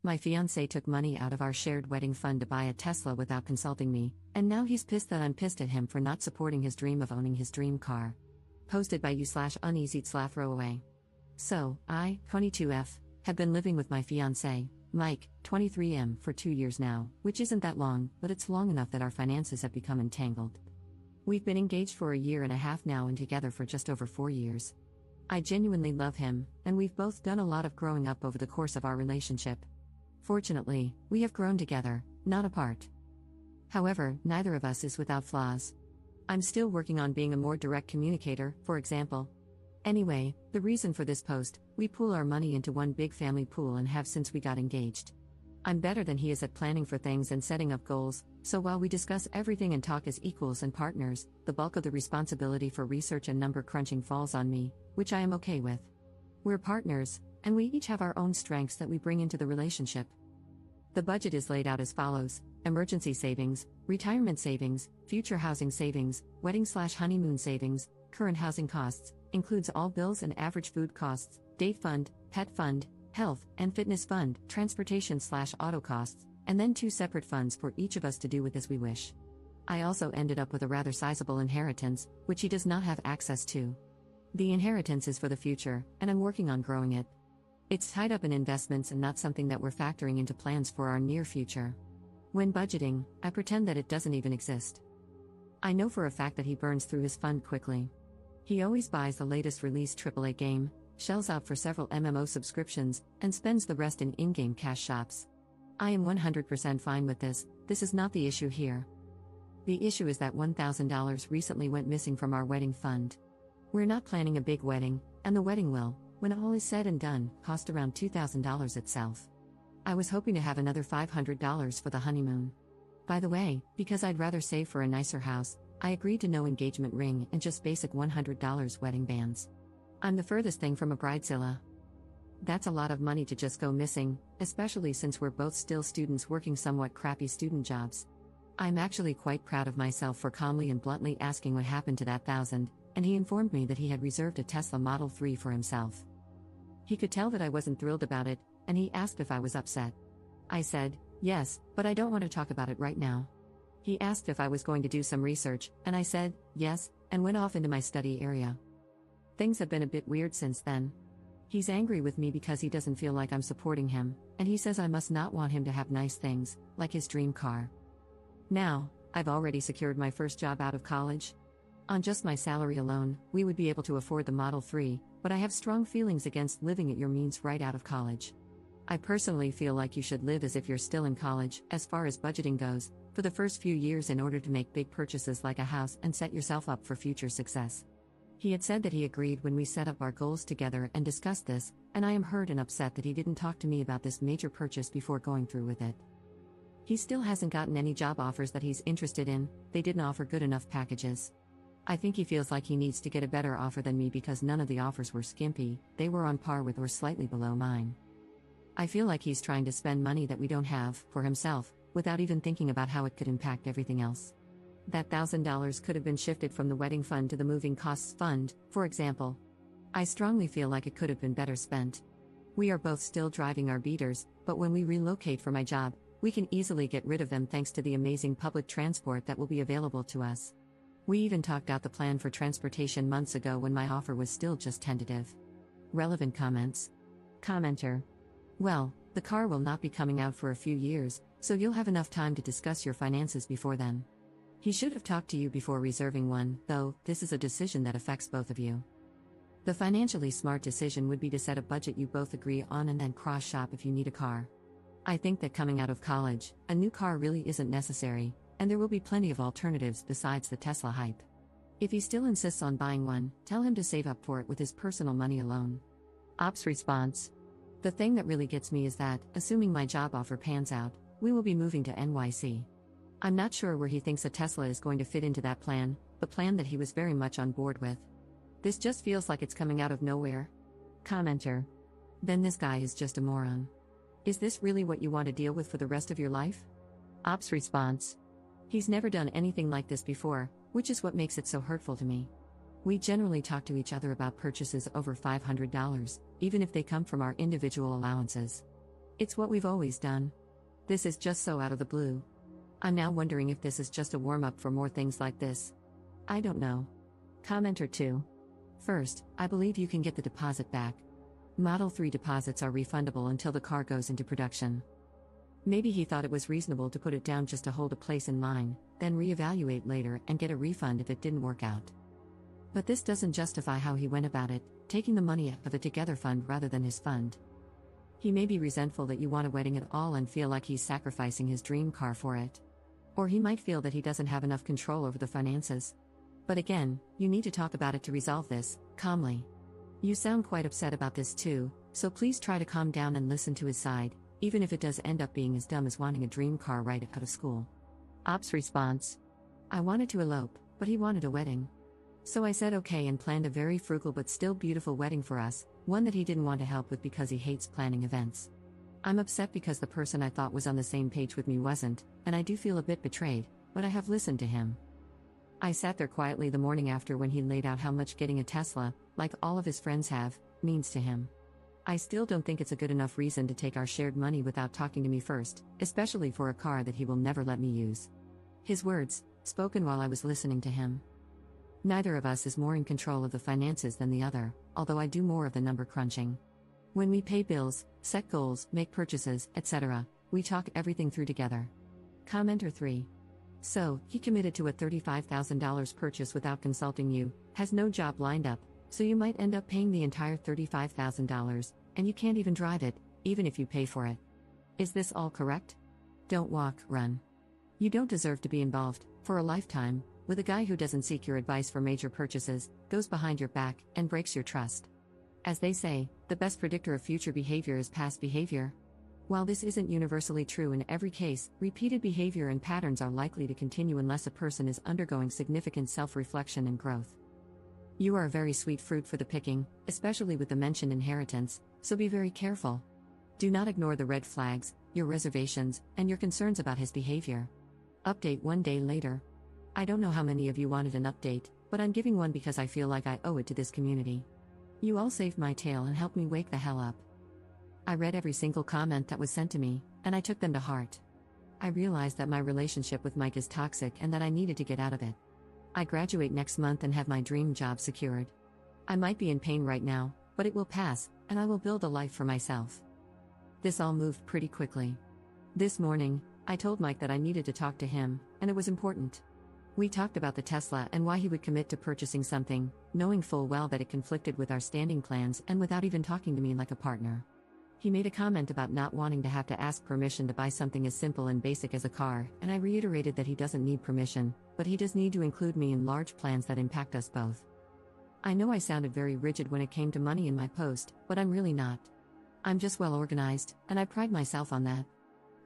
My fiancé took money out of our shared wedding fund to buy a Tesla without consulting me, and now he's pissed that I'm pissed at him for not supporting his dream of owning his dream car. Posted by you/uneasy/throwaway. So, I, 22F, have been living with my fiancé, Mike, 23M, for 2 years now, which isn't that long, but it's long enough that our finances have become entangled. We've been engaged for a year and a half now and together for just over 4 years. I genuinely love him, and we've both done a lot of growing up over the course of our relationship. Fortunately, we have grown together, not apart. However, neither of us is without flaws. I'm still working on being a more direct communicator, for example. Anyway, the reason for this post: we pool our money into one big family pool and have since we got engaged. I'm better than he is at planning for things and setting up goals, so while we discuss everything and talk as equals and partners, the bulk of the responsibility for research and number crunching falls on me, which I am okay with. We're partners, and we each have our own strengths that we bring into the relationship. The budget is laid out as follows: emergency savings, retirement savings, future housing savings, wedding/honeymoon savings, current housing costs, includes all bills and average food costs, date fund, pet fund, health and fitness fund, transportation/auto costs, and then 2 separate funds for each of us to do with as we wish. I also ended up with a rather sizable inheritance, which he does not have access to. The inheritance is for the future, and I'm working on growing it. It's tied up in investments and not something that we're factoring into plans for our near future. When budgeting, I pretend that it doesn't even exist. I know for a fact that he burns through his fund quickly. He always buys the latest released AAA game, shells out for several MMO subscriptions, and spends the rest in in-game cash shops. I am 100% fine with this. This is not the issue here. The issue is that $1,000 recently went missing from our wedding fund. We're not planning a big wedding, and the wedding will, when all is said and done, cost around $2,000 itself. I was hoping to have another $500 for the honeymoon. By the way, because I'd rather save for a nicer house, I agreed to no engagement ring and just basic $100 wedding bands. I'm the furthest thing from a bridezilla. That's a lot of money to just go missing, especially since we're both still students working somewhat crappy student jobs. I'm actually quite proud of myself for calmly and bluntly asking what happened to that $1,000, and he informed me that he had reserved a Tesla Model 3 for himself. He could tell that I wasn't thrilled about it, and he asked if I was upset. I said, yes, but I don't want to talk about it right now. He asked if I was going to do some research, and I said, yes, and went off into my study area. Things have been a bit weird since then. He's angry with me because he doesn't feel like I'm supporting him, and he says I must not want him to have nice things, like his dream car. Now, I've already secured my first job out of college. On just my salary alone, we would be able to afford the Model 3, but I have strong feelings against living at your means right out of college. I personally feel like you should live as if you're still in college, as far as budgeting goes, for the first few years in order to make big purchases like a house and set yourself up for future success. He had said that he agreed when we set up our goals together and discussed this, and I am hurt and upset that he didn't talk to me about this major purchase before going through with it. He still hasn't gotten any job offers that he's interested in. They didn't offer good enough packages. I think he feels like he needs to get a better offer than me because none of the offers were skimpy, they were on par with or slightly below mine. I feel like he's trying to spend money that we don't have, for himself, without even thinking about how it could impact everything else. That $1,000 could have been shifted from the wedding fund to the moving costs fund, for example. I strongly feel like it could have been better spent. We are both still driving our beaters, but when we relocate for my job, we can easily get rid of them thanks to the amazing public transport that will be available to us. We even talked out the plan for transportation months ago when my offer was still just tentative. Relevant comments. Commenter. Well, the car will not be coming out for a few years, so you'll have enough time to discuss your finances before then. He should have talked to you before reserving one, though. This is a decision that affects both of you. The financially smart decision would be to set a budget you both agree on and then cross-shop if you need a car. I think that coming out of college, a new car really isn't necessary, and there will be plenty of alternatives besides the Tesla hype. If he still insists on buying one, tell him to save up for it with his personal money alone. Ops response. The thing that really gets me is that, assuming my job offer pans out, we will be moving to NYC. I'm not sure where he thinks a Tesla is going to fit into that plan, the plan that he was very much on board with. This just feels like it's coming out of nowhere. Commenter. Then this guy is just a moron. Is this really what you want to deal with for the rest of your life? Ops response. He's never done anything like this before, which is what makes it so hurtful to me. We generally talk to each other about purchases over $500, even if they come from our individual allowances. It's what we've always done. This is just so out of the blue. I'm now wondering if this is just a warm-up for more things like this. I don't know. Commenter 2. First, I believe you can get the deposit back. Model 3 deposits are refundable until the car goes into production. Maybe he thought it was reasonable to put it down just to hold a place in line, then reevaluate later and get a refund if it didn't work out. But this doesn't justify how he went about it, taking the money out of the Together fund rather than his fund. He may be resentful that you want a wedding at all and feel like he's sacrificing his dream car for it. Or he might feel that he doesn't have enough control over the finances. But again, you need to talk about it to resolve this, calmly. You sound quite upset about this too, so please try to calm down and listen to his side, even if it does end up being as dumb as wanting a dream car right out of school. Op's response. I wanted to elope, but he wanted a wedding. So I said okay and planned a very frugal but still beautiful wedding for us, one that he didn't want to help with because he hates planning events. I'm upset because the person I thought was on the same page with me wasn't, and I do feel a bit betrayed, but I have listened to him. I sat there quietly the morning after when he laid out how much getting a Tesla, like all of his friends have, means to him. I still don't think it's a good enough reason to take our shared money without talking to me first, especially for a car that he will never let me use. His words, spoken while I was listening to him. Neither of us is more in control of the finances than the other, although I do more of the number crunching. When we pay bills, set goals, make purchases, etc., we talk everything through together. Commenter 3. So, he committed to a $35,000 purchase without consulting you, has no job lined up, so you might end up paying the entire $35,000, and you can't even drive it, even if you pay for it. Is this all correct? Don't walk, run. You don't deserve to be involved, for a lifetime, with a guy who doesn't seek your advice for major purchases, goes behind your back, and breaks your trust. As they say, the best predictor of future behavior is past behavior. While this isn't universally true in every case, repeated behavior and patterns are likely to continue unless a person is undergoing significant self-reflection and growth. You are a very sweet fruit for the picking, especially with the mentioned inheritance, so be very careful. Do not ignore the red flags, your reservations, and your concerns about his behavior. Update 1 day later. I don't know how many of you wanted an update, but I'm giving one because I feel like I owe it to this community. You all saved my tail and helped me wake the hell up. I read every single comment that was sent to me, and I took them to heart. I realized that my relationship with Mike is toxic and that I needed to get out of it. I graduate next month and have my dream job secured. I might be in pain right now, but it will pass, and I will build a life for myself. This all moved pretty quickly. This morning, I told Mike that I needed to talk to him, and it was important. We talked about the Tesla and why he would commit to purchasing something, knowing full well that it conflicted with our standing plans and without even talking to me like a partner. He made a comment about not wanting to have to ask permission to buy something as simple and basic as a car, and I reiterated that he doesn't need permission, but he does need to include me in large plans that impact us both. I know I sounded very rigid when it came to money in my post, but I'm really not. I'm just well organized, and I pride myself on that.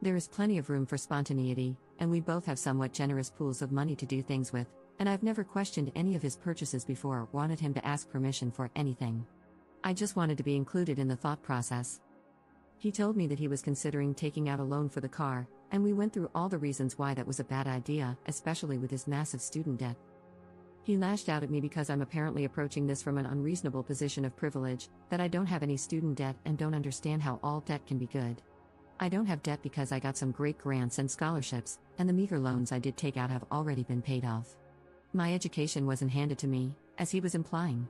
There is plenty of room for spontaneity, and we both have somewhat generous pools of money to do things with, and I've never questioned any of his purchases before or wanted him to ask permission for anything. I just wanted to be included in the thought process. He told me that he was considering taking out a loan for the car, and we went through all the reasons why that was a bad idea, especially with his massive student debt. He lashed out at me because I'm apparently approaching this from an unreasonable position of privilege, that I don't have any student debt and don't understand how all debt can be good. I don't have debt because I got some great grants and scholarships, and the meager loans I did take out have already been paid off. My education wasn't handed to me, as he was implying.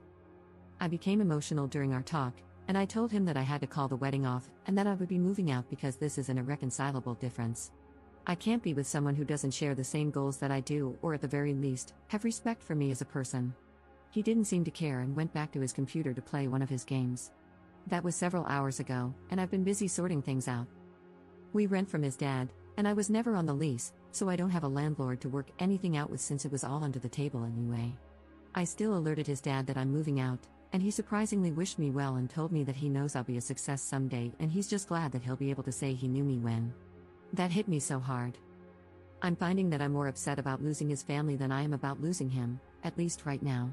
I became emotional during our talk, and I told him that I had to call the wedding off and that I would be moving out because this is an irreconcilable difference. I can't be with someone who doesn't share the same goals that I do, or at the very least, have respect for me as a person. He didn't seem to care and went back to his computer to play one of his games. That was several hours ago, and I've been busy sorting things out. We rent from his dad, and I was never on the lease, so I don't have a landlord to work anything out with since it was all under the table anyway. I still alerted his dad that I'm moving out, and he surprisingly wished me well and told me that he knows I'll be a success someday and he's just glad that he'll be able to say he knew me when. That hit me so hard. I'm finding that I'm more upset about losing his family than I am about losing him, at least right now.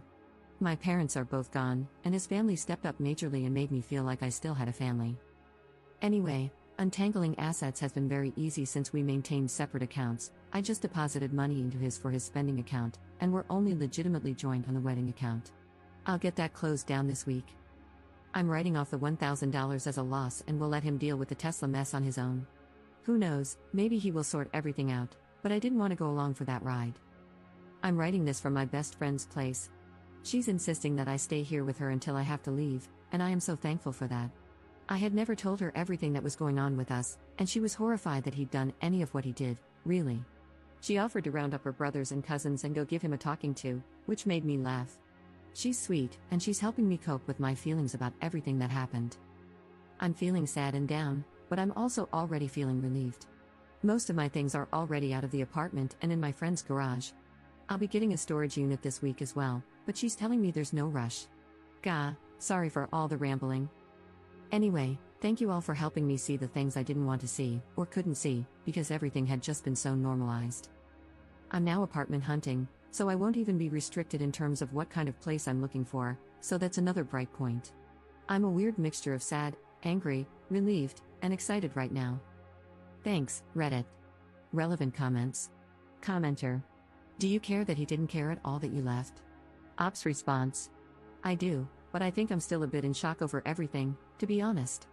My parents are both gone, and his family stepped up majorly and made me feel like I still had a family. Anyway, untangling assets has been very easy since we maintained separate accounts. I just deposited money into his for his spending account, and we're only legitimately joined on the wedding account. I'll get that closed down this week. I'm writing off the $1,000 as a loss and will let him deal with the Tesla mess on his own. Who knows, maybe he will sort everything out, but I didn't want to go along for that ride. I'm writing this from my best friend's place. She's insisting that I stay here with her until I have to leave, and I am so thankful for that. I had never told her everything that was going on with us, and she was horrified that he'd done any of what he did, really. She offered to round up her brothers and cousins and go give him a talking to, which made me laugh. She's sweet, and she's helping me cope with my feelings about everything that happened. I'm feeling sad and down, but I'm also already feeling relieved. Most of my things are already out of the apartment and in my friend's garage. I'll be getting a storage unit this week as well, but she's telling me there's no rush. Gah, sorry for all the rambling. Anyway, thank you all for helping me see the things I didn't want to see, or couldn't see, because everything had just been so normalized. I'm now apartment hunting, so I won't even be restricted in terms of what kind of place I'm looking for, so that's another bright point. I'm a weird mixture of sad, angry, relieved, and excited right now. Thanks, Reddit. Relevant comments. Commenter. Do you care that he didn't care at all that you left? Ops response. I do, but I think I'm still a bit in shock over everything, to be honest.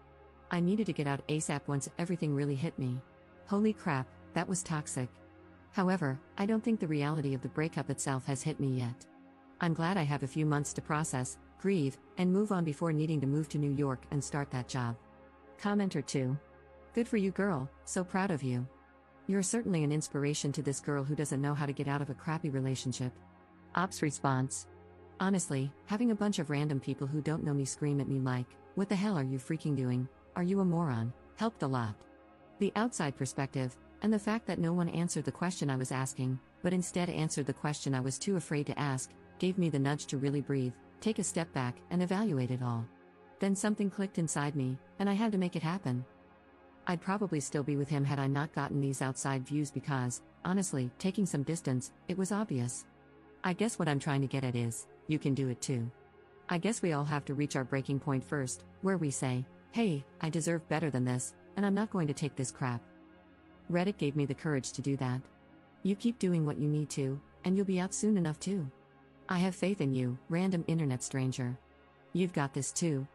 I needed to get out ASAP once everything really hit me. Holy crap, that was toxic. However, I don't think the reality of the breakup itself has hit me yet. I'm glad I have a few months to process, grieve, and move on before needing to move to New York and start that job. Commenter 2. Good for you, girl, so proud of you. You're certainly an inspiration to this girl who doesn't know how to get out of a crappy relationship. Ops response. Honestly, having a bunch of random people who don't know me scream at me like, "What the hell are you freaking doing? Are you a moron?" helped a lot. The outside perspective, and the fact that no one answered the question I was asking, but instead answered the question I was too afraid to ask, gave me the nudge to really breathe, take a step back, and evaluate it all. Then something clicked inside me, and I had to make it happen. I'd probably still be with him had I not gotten these outside views because, honestly, taking some distance, it was obvious. I guess what I'm trying to get at is, you can do it too. I guess we all have to reach our breaking point first, where we say, hey, I deserve better than this, and I'm not going to take this crap. Reddit gave me the courage to do that. You keep doing what you need to, and you'll be out soon enough too. I have faith in you, random internet stranger. You've got this too,